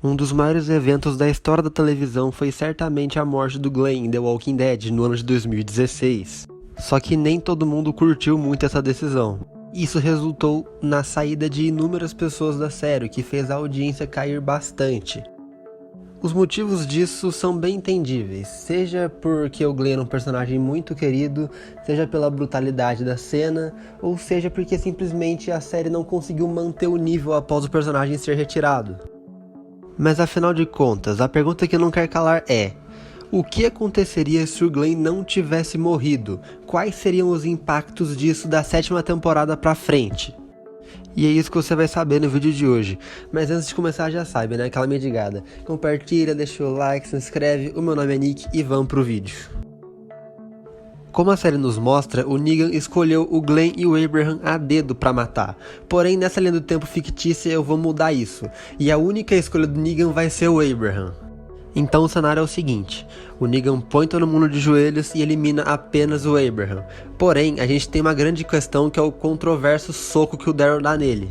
Um dos maiores eventos da história da televisão foi certamente a morte do Glenn em The Walking Dead no ano de 2016. Só que nem todo mundo curtiu muito essa decisão. Isso resultou na saída de inúmeras pessoas da série, o que fez a audiência cair bastante. Os motivos disso são bem entendíveis, seja porque o Glenn é um personagem muito querido, seja pela brutalidade da cena, ou seja porque simplesmente a série não conseguiu manter o nível após o personagem ser retirado. Mas afinal de contas, a pergunta que não quer calar é: o que aconteceria se o Glenn não tivesse morrido? Quais seriam os impactos disso da 7ª temporada pra frente? E é isso que você vai saber no vídeo de hoje. Mas antes de começar, já sabe, né? Aquela mendigada. Compartilha, deixa o like, se inscreve. O meu nome é Nick e vamos pro vídeo. Como a série nos mostra, o Negan escolheu o Glenn e o Abraham a dedo pra matar. Porém, nessa linha do tempo fictícia eu vou mudar isso. E a única escolha do Negan vai ser o Abraham. Então o cenário é o seguinte: o Negan põe todo mundo de joelhos e elimina apenas o Abraham. Porém, a gente tem uma grande questão que é o controverso soco que o Daryl dá nele.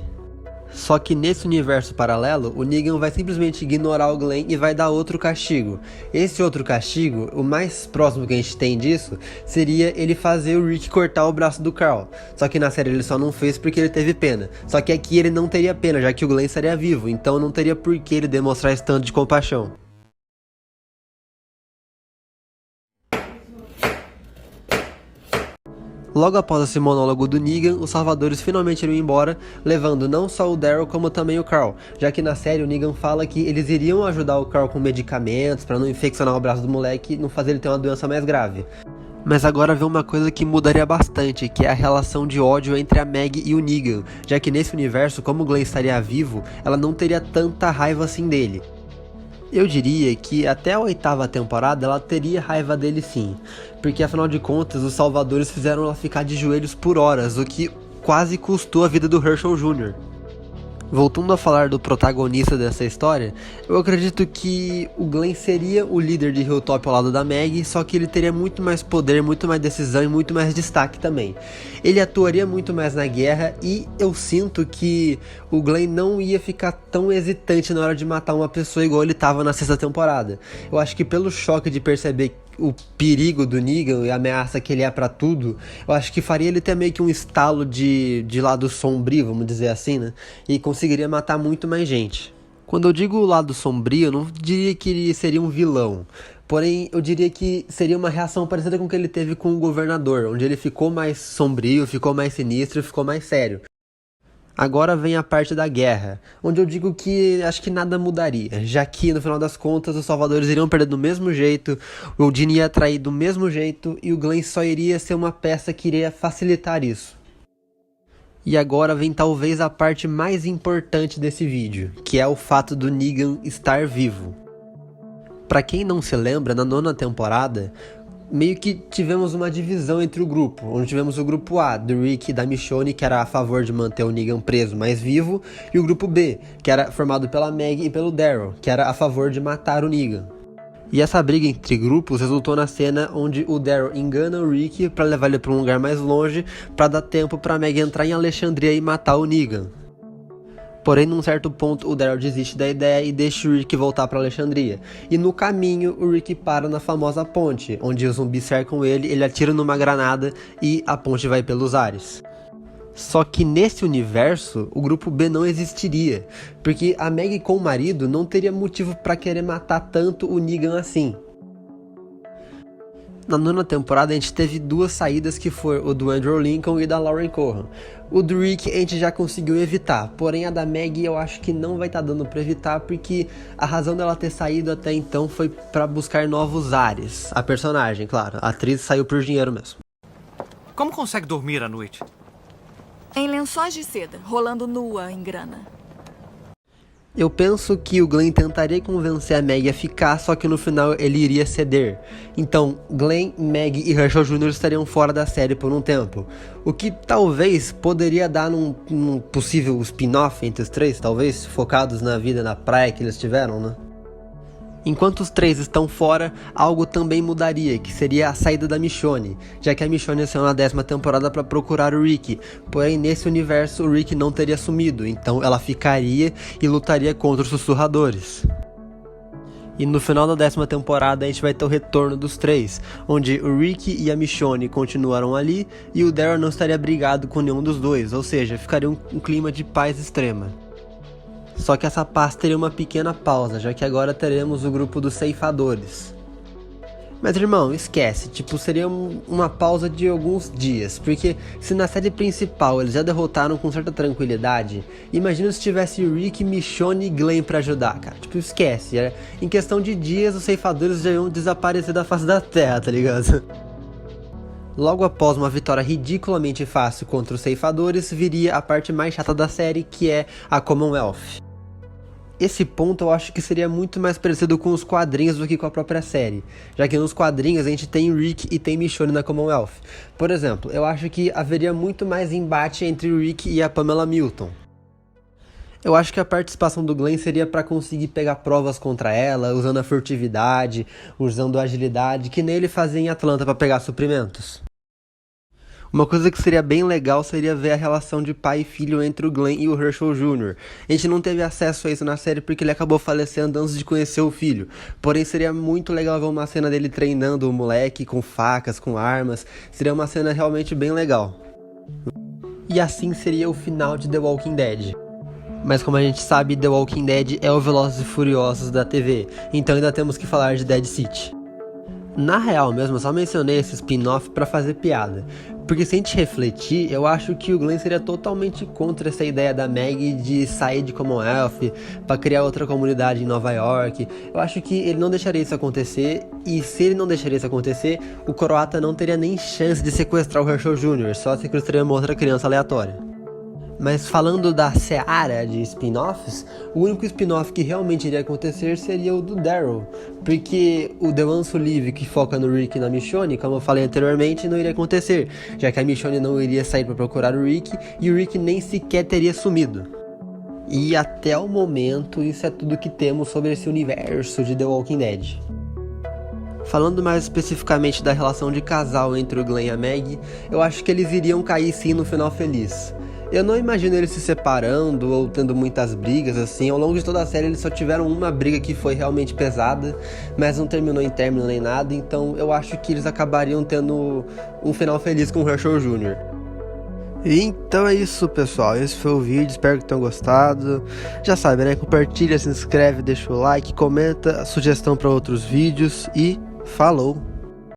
Só que nesse universo paralelo, o Negan vai simplesmente ignorar o Glenn e vai dar outro castigo. Esse outro castigo, o mais próximo que a gente tem disso, seria ele fazer o Rick cortar o braço do Carl. Só que na série ele só não fez porque ele teve pena. Só que aqui ele não teria pena, já que o Glenn estaria vivo, então não teria por que ele demonstrar esse tanto de compaixão. Logo após esse monólogo do Negan, os salvadores finalmente iriam embora, levando não só o Daryl como também o Carl, já que na série o Negan fala que eles iriam ajudar o Carl com medicamentos para não infeccionar o braço do moleque e não fazer ele ter uma doença mais grave. Mas agora vem uma coisa que mudaria bastante, que é a relação de ódio entre a Maggie e o Negan, já que nesse universo, como o Glenn estaria vivo, ela não teria tanta raiva assim dele. Eu diria que até a 8ª temporada ela teria raiva dele sim, porque afinal de contas os salvadores fizeram ela ficar de joelhos por horas, o que quase custou a vida do Herschel Jr. Voltando a falar do protagonista dessa história, eu acredito que o Glenn seria o líder de Hilltop ao lado da Maggie, só que ele teria muito mais poder, muito mais decisão e muito mais destaque também. Ele atuaria muito mais na guerra e eu sinto que o Glenn não ia ficar tão hesitante na hora de matar uma pessoa igual ele estava na 6ª temporada. Eu acho que pelo choque de perceber o perigo do Negan e a ameaça que ele é pra tudo, eu acho que faria ele ter meio que um estalo de lado sombrio, vamos dizer assim, né? E conseguiria matar muito mais gente. Quando eu digo lado sombrio, eu não diria que ele seria um vilão. Porém, eu diria que seria uma reação parecida com o que ele teve com o governador, onde ele ficou mais sombrio, ficou mais sinistro, ficou mais sério. Agora vem a parte da guerra, onde eu digo que acho que nada mudaria, já que no final das contas os salvadores iriam perder do mesmo jeito, o Odin ia trair do mesmo jeito e o Glenn só iria ser uma peça que iria facilitar isso. E agora vem talvez a parte mais importante desse vídeo, que é o fato do Negan estar vivo. Pra quem não se lembra, na 9ª temporada, meio que tivemos uma divisão entre o grupo, onde tivemos o grupo A, do Rick e da Michonne, que era a favor de manter o Negan preso, mas vivo, e o grupo B, que era formado pela Maggie e pelo Daryl, que era a favor de matar o Negan. E essa briga entre grupos resultou na cena onde o Daryl engana o Rick para levar ele para um lugar mais longe, para dar tempo para Maggie entrar em Alexandria e matar o Negan. Porém, num certo ponto, o Daryl desiste da ideia e deixa o Rick voltar para Alexandria. E no caminho, o Rick para na famosa ponte, onde os zumbis cercam ele, ele atira numa granada e a ponte vai pelos ares. Só que nesse universo, o grupo B não existiria, porque a Maggie com o marido não teria motivo para querer matar tanto o Negan assim. Na 9ª temporada a gente teve duas saídas, que foi o do Andrew Lincoln e da Lauren Cohan. O do Rick a gente já conseguiu evitar, porém a da Maggie eu acho que não vai estar dando pra evitar, porque a razão dela ter saído até então foi pra buscar novos ares. A personagem, claro, a atriz saiu por dinheiro mesmo. Como consegue dormir à noite? Em lençóis de seda, rolando nua em grana. Eu penso que o Glenn tentaria convencer a Maggie a ficar, só que no final ele iria ceder. Então, Glenn, Maggie e Herschel Jr. estariam fora da série por um tempo. O que talvez poderia dar num possível spin-off entre os três, talvez, focados na vida na praia que eles tiveram, né? Enquanto os três estão fora, algo também mudaria, que seria a saída da Michonne, já que a Michonne saiu na 10ª temporada para procurar o Rick, porém nesse universo o Rick não teria sumido, então ela ficaria e lutaria contra os sussurradores. E no final da 10ª temporada a gente vai ter o retorno dos três, onde o Rick e a Michonne continuaram ali e o Daryl não estaria brigado com nenhum dos dois, ou seja, ficaria um clima de paz extrema. Só que essa paz teria uma pequena pausa, já que agora teremos o grupo dos ceifadores. Mas irmão, esquece, seria uma pausa de alguns dias, porque se na série principal eles já derrotaram com certa tranquilidade, imagina se tivesse Rick, Michonne e Glenn pra ajudar, cara, esquece, em questão de dias os ceifadores já iam desaparecer da face da terra, tá ligado? Logo após uma vitória ridiculamente fácil contra os ceifadores, viria a parte mais chata da série, que é a Commonwealth. Esse ponto eu acho que seria muito mais parecido com os quadrinhos do que com a própria série, já que nos quadrinhos a gente tem Rick e tem Michonne na Commonwealth. Por exemplo, eu acho que haveria muito mais embate entre o Rick e a Pamela Milton. Eu acho que a participação do Glenn seria para conseguir pegar provas contra ela, usando a furtividade, usando a agilidade, que nem ele fazia em Atlanta para pegar suprimentos. Uma coisa que seria bem legal seria ver a relação de pai e filho entre o Glenn e o Herschel Jr. A gente não teve acesso a isso na série porque ele acabou falecendo antes de conhecer o filho. Porém, seria muito legal ver uma cena dele treinando o moleque com facas, com armas. Seria uma cena realmente bem legal. E assim seria o final de The Walking Dead. Mas como a gente sabe, The Walking Dead é o Velozes e Furiosos da TV, então ainda temos que falar de Dead City. Na real mesmo, eu só mencionei esse spin-off pra fazer piada, porque se a gente refletir, eu acho que o Glenn seria totalmente contra essa ideia da Maggie de sair de Commonwealth pra criar outra comunidade em Nova York. Eu acho que ele não deixaria isso acontecer, e se ele não deixaria isso acontecer, o croata não teria nem chance de sequestrar o Herschel Jr., só sequestraria uma outra criança aleatória. Mas falando da seara de spin-offs, o único spin-off que realmente iria acontecer seria o do Daryl, porque o The One Who Live, que foca no Rick e na Michonne, como eu falei anteriormente, não iria acontecer, já que a Michonne não iria sair para procurar o Rick e o Rick nem sequer teria sumido. E até o momento, isso é tudo que temos sobre esse universo de The Walking Dead. Falando mais especificamente da relação de casal entre o Glenn e a Maggie, eu acho que eles iriam cair sim no final feliz. Eu não imagino eles se separando ou tendo muitas brigas assim. Ao longo de toda a série eles só tiveram uma briga que foi realmente pesada, mas não terminou em término nem nada, então eu acho que eles acabariam tendo um final feliz com o Herschel Jr. Então é isso, pessoal, esse foi o vídeo, espero que tenham gostado. Já sabe, né, compartilha, se inscreve, deixa o like, comenta, sugestão para outros vídeos e falou!